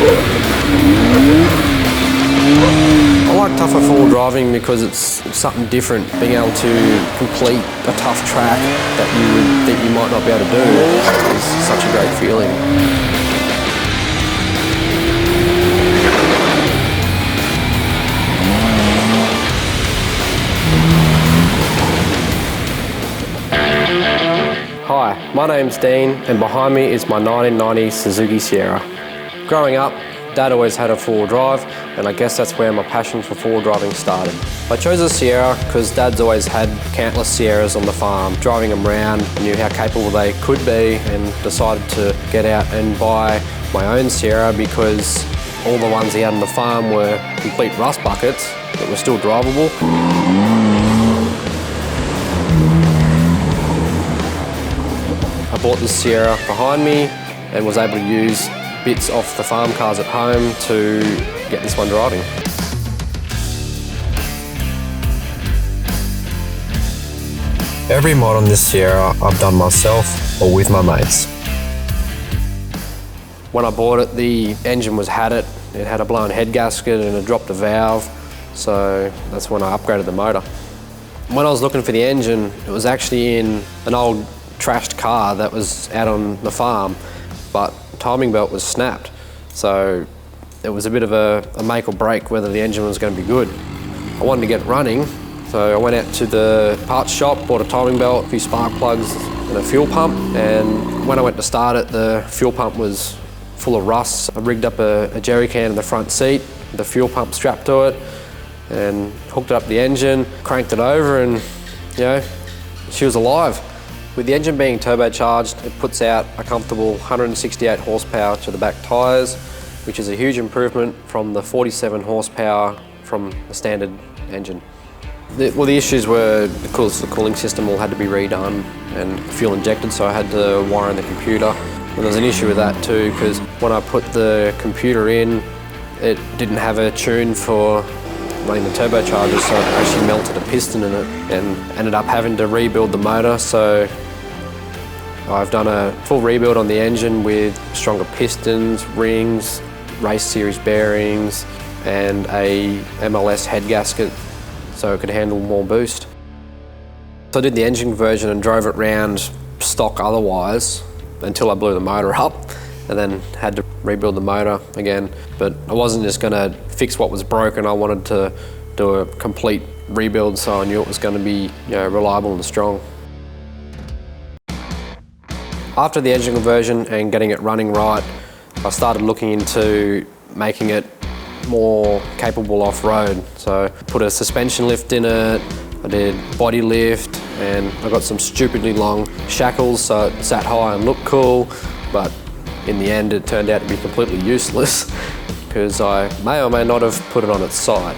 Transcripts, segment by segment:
I like tougher four-wheel driving because it's something different. Being able to complete a tough track that you would think you might not be able to do is such a great feeling. Hi, my name's Dean and behind me is my 1990 Suzuki Sierra. Growing up, Dad always had a four-wheel drive, and I guess that's where my passion for four-wheel driving started. I chose a Sierra because Dad's always had countless Sierras on the farm. Driving them around, I knew how capable they could be and decided to get out and buy my own Sierra because all the ones he had on the farm were complete rust buckets that were still drivable. I bought this Sierra behind me and was able to use bits off the farm cars at home to get this one driving. Every mod on this Sierra I've done myself or with my mates. When I bought it, the engine had it had a blown head gasket and it dropped a valve, so that's when I upgraded the motor. When I was looking for the engine, it was actually in an old trashed car that was out on the farm, but timing belt was snapped, so it was a bit of a make or break whether the engine was going to be good. I wanted to get it running, so I went out to the parts shop, bought a timing belt, a few spark plugs and a fuel pump, and when I went to start it, the fuel pump was full of rust. I rigged up a jerry can in the front seat, the fuel pump strapped to it, and hooked it up to the engine, cranked it over, and she was alive. With the engine being turbocharged, it puts out a comfortable 168 horsepower to the back tyres, which is a huge improvement from the 47 horsepower from the standard engine. The issues were because the cooling system all had to be redone and fuel injected, so I had to wire in the computer. And there was an issue with that too, because when I put the computer in, it didn't have a tune for running the turbocharger, so it actually melted a piston in it and ended up having to rebuild the motor. So I've done a full rebuild on the engine with stronger pistons, rings, race series bearings and a MLS head gasket so it could handle more boost. So I did the engine conversion and drove it round stock otherwise until I blew the motor up, and then had to rebuild the motor again. But I wasn't just going to fix what was broken, I wanted to do a complete rebuild so I knew it was going to be reliable and strong. After the engine conversion and getting it running right, I started looking into making it more capable off-road. So I put a suspension lift in it, I did body lift, and I got some stupidly long shackles so it sat high and looked cool, but in the end it turned out to be completely useless because I may or may not have put it on its side.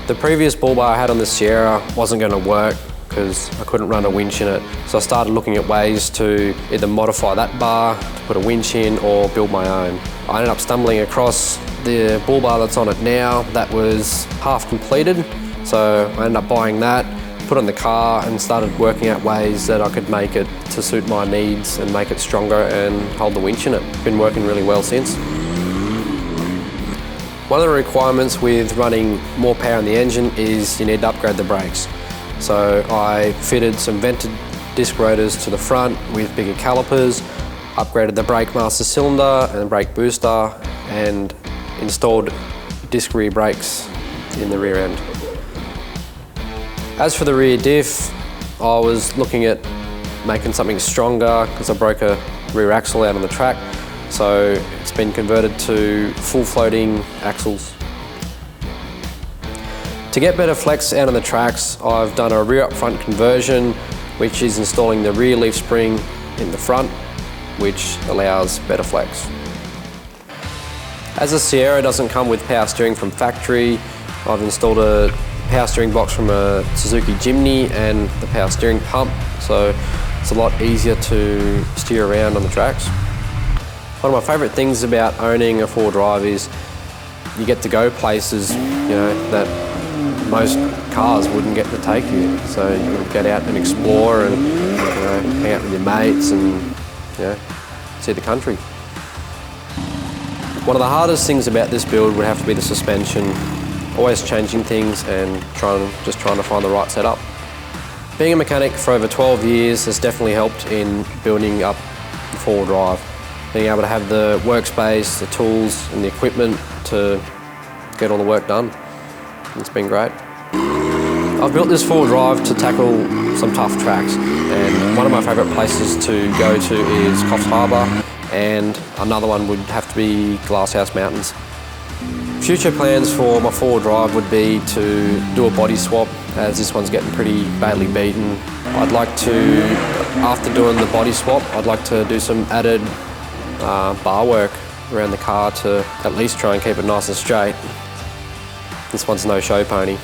The previous bull bar I had on the Sierra wasn't going to work because I couldn't run a winch in it, so I started looking at ways to either modify that bar, to put a winch in, or build my own. I ended up stumbling across the bull bar that's on it now that was half completed, so I ended up buying that, put it in the car and started working out ways that I could make it to suit my needs and make it stronger and hold the winch in it. It's been working really well since. One of the requirements with running more power in the engine is you need to upgrade the brakes. So I fitted some vented disc rotors to the front with bigger calipers, upgraded the brake master cylinder and the brake booster, and installed disc rear brakes in the rear end. As for the rear diff, I was looking at making something stronger because I broke a rear axle out on the track, so it's been converted to full floating axles. To get better flex out on the tracks, I've done a rear up front conversion, which is installing the rear leaf spring in the front, which allows better flex. As the Sierra doesn't come with power steering from factory, I've installed a power steering box from a Suzuki Jimny and the power steering pump, so it's a lot easier to steer around on the tracks. One of my favourite things about owning a four-wheel drive is you get to go places, that most cars wouldn't get to take you. So you can get out and explore and hang out with your mates and see the country. One of the hardest things about this build would have to be the suspension. Always changing things and just trying to find the right setup. Being a mechanic for over 12 years has definitely helped in building up the four-wheel drive. Being able to have the workspace, the tools and the equipment to get all the work done. It's been great. I've built this four-wheel drive to tackle some tough tracks, and one of my favourite places to go to is Coffs Harbour, and another one would have to be Glasshouse Mountains. Future plans for my four-wheel drive would be to do a body swap, as this one's getting pretty badly beaten. I'd like to, after doing the body swap, I'd like to do some added bar work around the car to at least try and keep it nice and straight. This one's no show pony.